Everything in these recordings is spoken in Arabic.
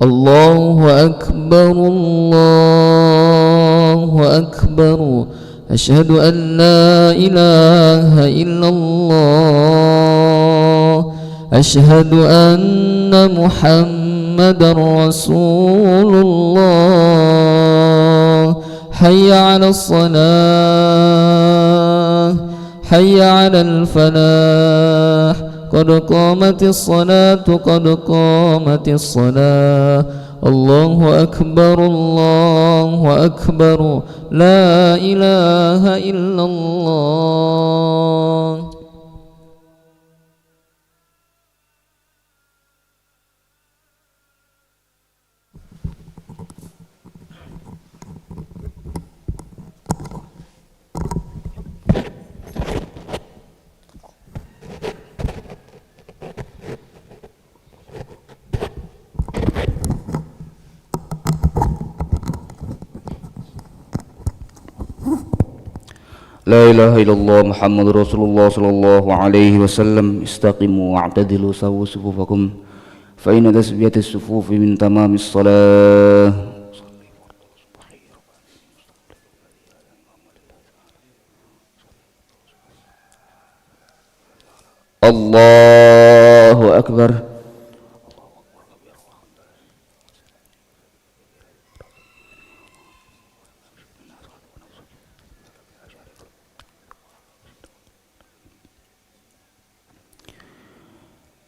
الله أكبر الله أكبر. أشهد أن لا إله إلا الله. أشهد أن محمدا رسول الله. حي على الصلاة حي على الفلاح. قد قامت الصلاة قد قامت الصلاة. الله أكبر الله أكبر. لا إله إلا الله. لا إله إلا الله محمد رسول الله صلى الله عليه وسلم. استقيموا واعتدلوا سووا صفوفكم فإن تسوية الصفوف من تمام الصلاة. الله أكبر.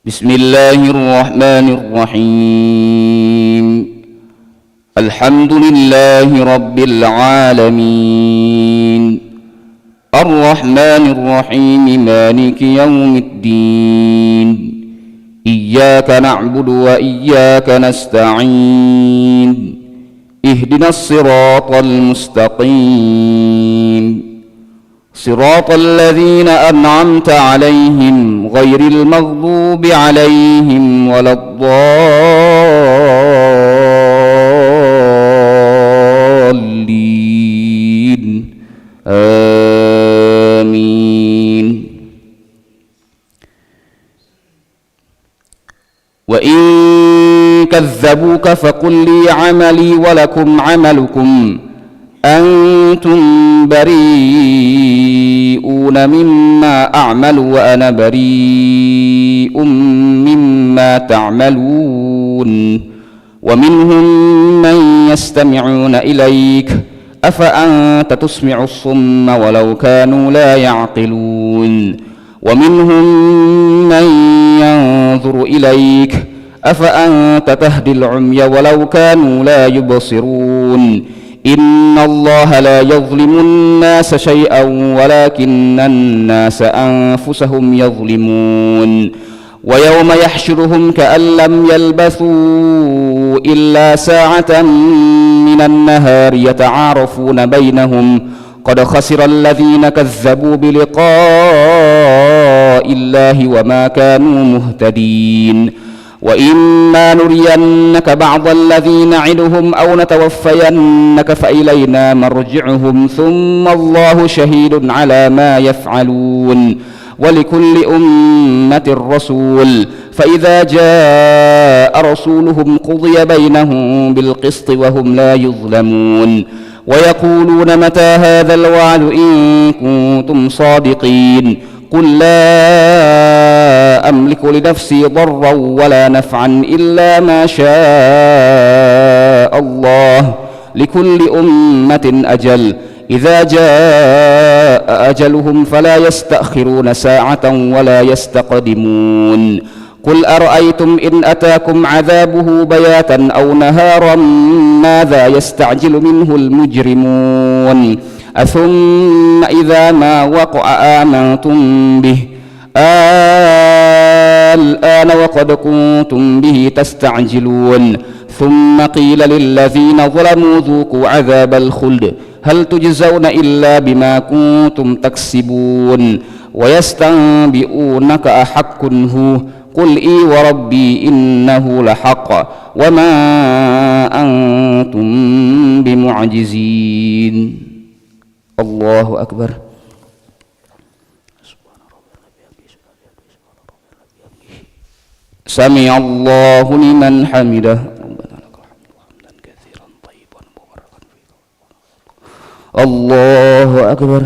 بسم الله الرحمن الرحيم. الحمد لله رب العالمين الرحمن الرحيم مالك يوم الدين. إياك نعبد وإياك نستعين. اهدنا الصراط المستقيم صراط الذين أنعمت عليهم غير المغضوب عليهم ولا الضالين. آمين. وإن كذبوك فقل لي عملي ولكم عملكم أنتم بريئون مما أعمل وأنا بريء مما تعملون. ومنهم من يستمعون إليك أفأنت تسمع الصم ولو كانوا لا يعقلون. ومنهم من ينظر إليك أفأنت تهدي العمي ولو كانوا لا يبصرون. إن الله لا يظلم الناس شيئا ولكن الناس أنفسهم يظلمون. ويوم يحشرهم كأن لم يلبثوا إلا ساعة من النهار يتعارفون بينهم قد خسر الذين كذبوا بلقاء الله وما كانوا مهتدين. وإما نرينك بعض الذي نعدهم أو نتوفينك فإلينا مرجعهم ثم الله شهيد على ما يفعلون. ولكل أمة رسول فإذا جاء رسولهم قضي بينهم بالقسط وهم لا يظلمون. ويقولون متى هذا الوعد إن كنتم صادقين. قل لا أملك لنفسي ضرا ولا نفعا إلا ما شاء الله. لكل أمة أجل إذا جاء أجلهم فلا يستأخرون ساعة ولا يستقدمون. قل أرأيتم إن أتاكم عذابه بياتا أو نهارا ماذا يستعجل منه المجرمون. أثم إذا ما وقع آمنتم به الآن وقد كنتم به تستعجلون. ثم قيل للذين ظلموا ذوقوا عذاب الخلد هل تجزون إلا بما كنتم تكسبون. ويستنبئونك أحق هو قل إي وربي إنه لحق وما أنتم بمعجزين. الله أكبر. سمع الله لمن حمده. أكبر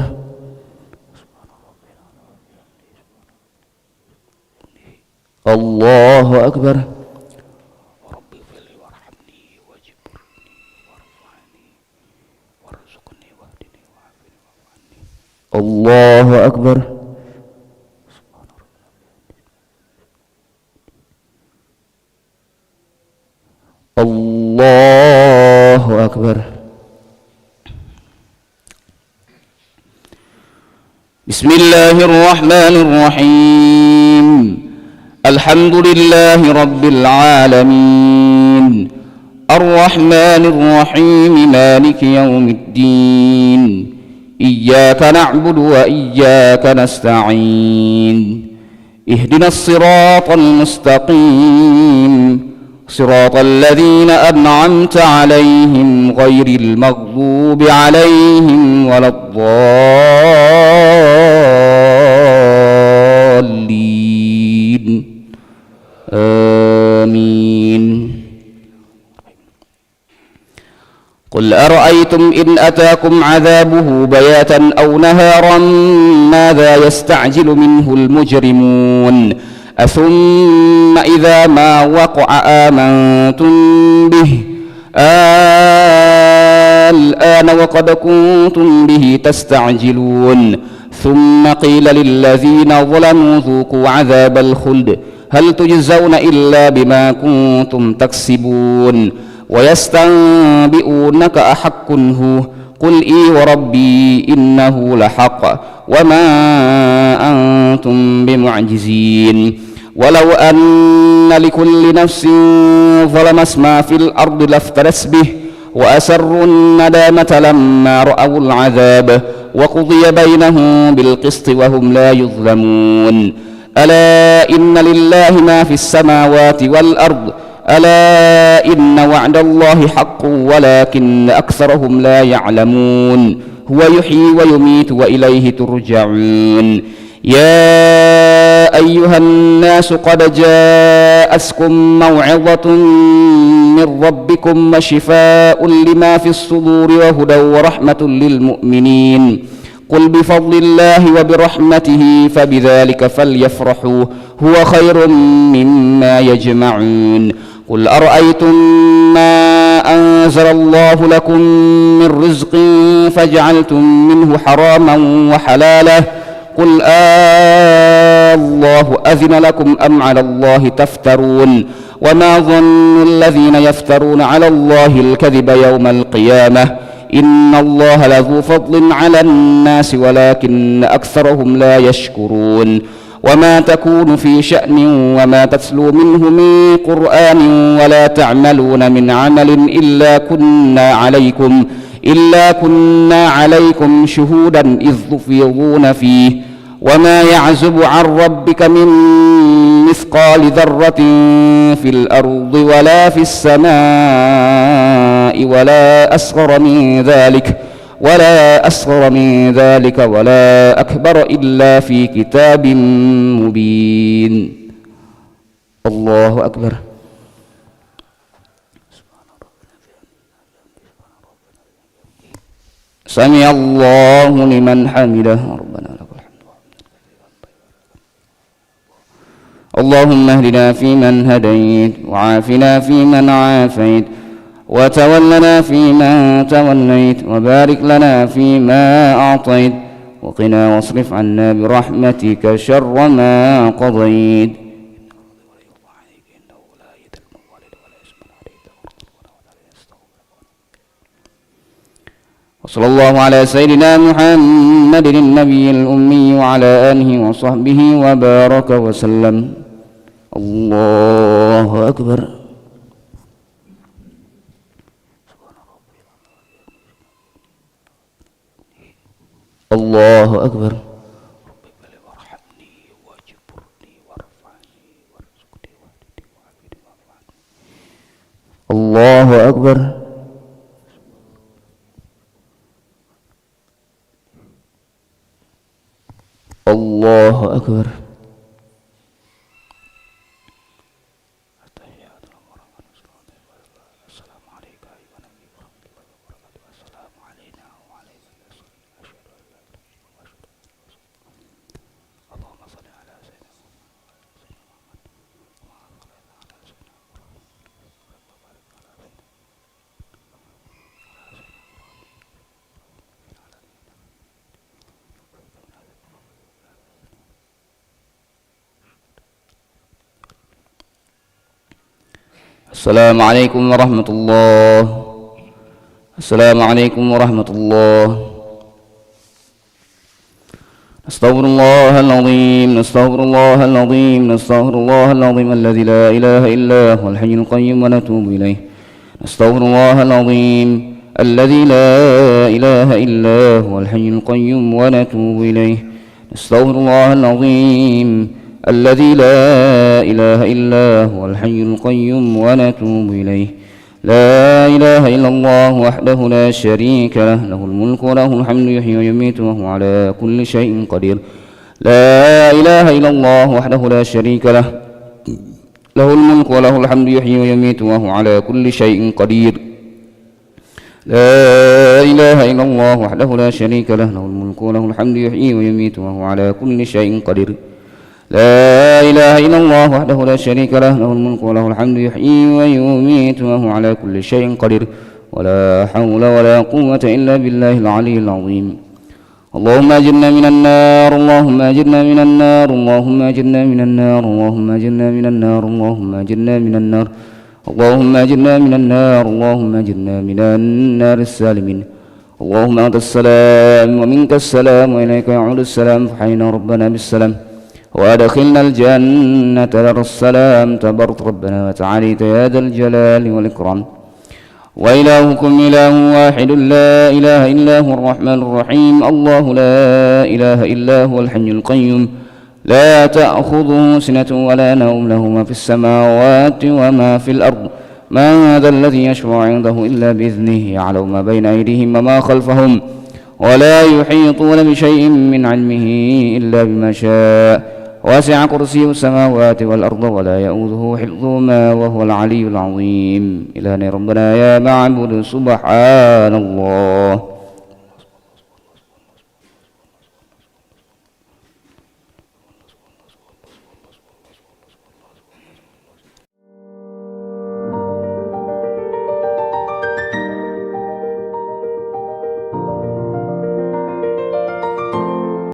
الله أكبر رب اغفر لي وارحمني واجبرني وارفعني وارزقني واهدني وعافني واعف عني الله أكبر الله أكبر بسم الله الرحمن الرحيم الحمد لله رب العالمين الرحمن الرحيم مالك يوم الدين إياك نعبد وإياك نستعين اهدنا الصراط المستقيم صراط الذين أنعمت عليهم غير المغضوب عليهم ولا الضالين آمين قل أرأيتم إن أتاكم عذابه بياتا أو نهارا ماذا يستعجل منه المجرمون أثم إذا ما وقع آمنتم به الآن وقد كنتم به تستعجلون ثم قيل للذين ظلموا ذوقوا عذاب الخلد هل تجزون إلا بما كنتم تكسبون ويستنبئونك أحق هو قل إي وربي إنه لحق وما أنتم بمعجزين ولو أن لكل نفس ظلمت ما في الأرض لافترت به وأسروا الندامة لما رأوا العذاب وقضي بينهم بالقسط وهم لا يظلمون ألا إن لله ما في السماوات والأرض ألا إن وعد الله حق ولكن أكثرهم لا يعلمون هو يحيي ويميت وإليه ترجعون يا أيها الناس قد جاءتكم موعظة من ربكم وشفاء لما في الصدور وهدى ورحمة للمؤمنين قل بفضل الله وبرحمته فبذلك فليفرحوا هو خير مما يجمعون قل أرأيتم ما أنزل الله لكم من رزق فجعلتم منه حراما وحلالا قل الله أذن لكم أم على الله تفترون وما ظن الذين يفترون على الله الكذب يوم القيامة إن الله لذو فضل على الناس ولكن أكثرهم لا يشكرون وما تكون في شأن وما تتلو منه من قرآن ولا تعملون من عمل إلا كنا عليكم شهودا إذ تفيضون فيه وما يعزب عن ربك من مثقال ذرة في الأرض ولا في السماء ولا أصغر من ذلك ولا أكبر إلا في كتاب مبين الله أكبر سمع الله لمن حمده ربنا لك الحمد اللهم اهدنا فيمن هديت وعافنا فيمن عافيت وتولنا فيما توليت وبارك لنا فيما أعطيت وقنا واصرف عنا برحمتك شر ما قضيت وصلى الله على سيدنا محمد النبي الأمي وعلى آله وصحبه وبارك وسلم الله أكبر الله أكبر الله أكبر الله أكبر السلام عليك أيها النبي ورحمة الله وبركاته السلام علينا وعلى أشهد أن لا السلام عليكم ورحمة الله. السلام عليكم ورحمة الله. نستغفر الله العظيم، نستغفر الله العظيم، نستغفر الله العظيم الذي لا إله إلا هو الحي القيوم ونتوب إليه. نستغفر الله العظيم الذي لا إله إلا هو الحي القيوم ونتوب إليه. نستغفر الله العظيم الذي لا إله إلا هو الحي القيوم ونتوب إليه. لا إله إلا الله وحده لا شريك له، له الملك وله الحمد يحيي ويميت وهو على كل شيء قدير. لا إله إلا الله وحده لا شريك له، له الملك وله الحمد يحيي ويميت وهو على كل شيء قدير. لا إله إلا الله وحده لا شريك له، له الملك وله الحمد يحيي ويميت وهو على كل شيء قدير. لا إله إلا الله وحده لا شريك له، له الملك وله الحمد يحيي ويميت وهو على كل شيء قدير. ولا حول ولا قوة إلا بالله العلي العظيم. اللهم أجرنا من النار، اللهم أجرنا من النار، اللهم أجرنا من النار، اللهم أجرنا من النار، اللهم أجرنا من النار، اللهم أجرنا من النار، اللهم أجرنا من النار السالمين. اللهم أنت السلام ومنك السلام وإليك يعود السلام، فحينا ربنا بالسلام وأدخلنا الجنة دار السلام. تبارك ربنا وتعاليت يا ذا الجلال والإكرام. وإلهكم إله واحد لا إله إلا هو الرحمن الرحيم. الله لا إله إلا هو الحي القيوم لا تأخذه سنة ولا نوم، له ما في السماوات وما في الأرض. ما هذا الذي يشفع عنده إلا بإذنه، يعلم ما بين أيديهم وما خلفهم، ولا يحيطون بشيء من علمه إلا بما شاء. واسع كرسيه السماوات والأرض ولا يؤوده حفظهما وهو العلي العظيم. إلهنا ربنا يا معبود سبحان الله.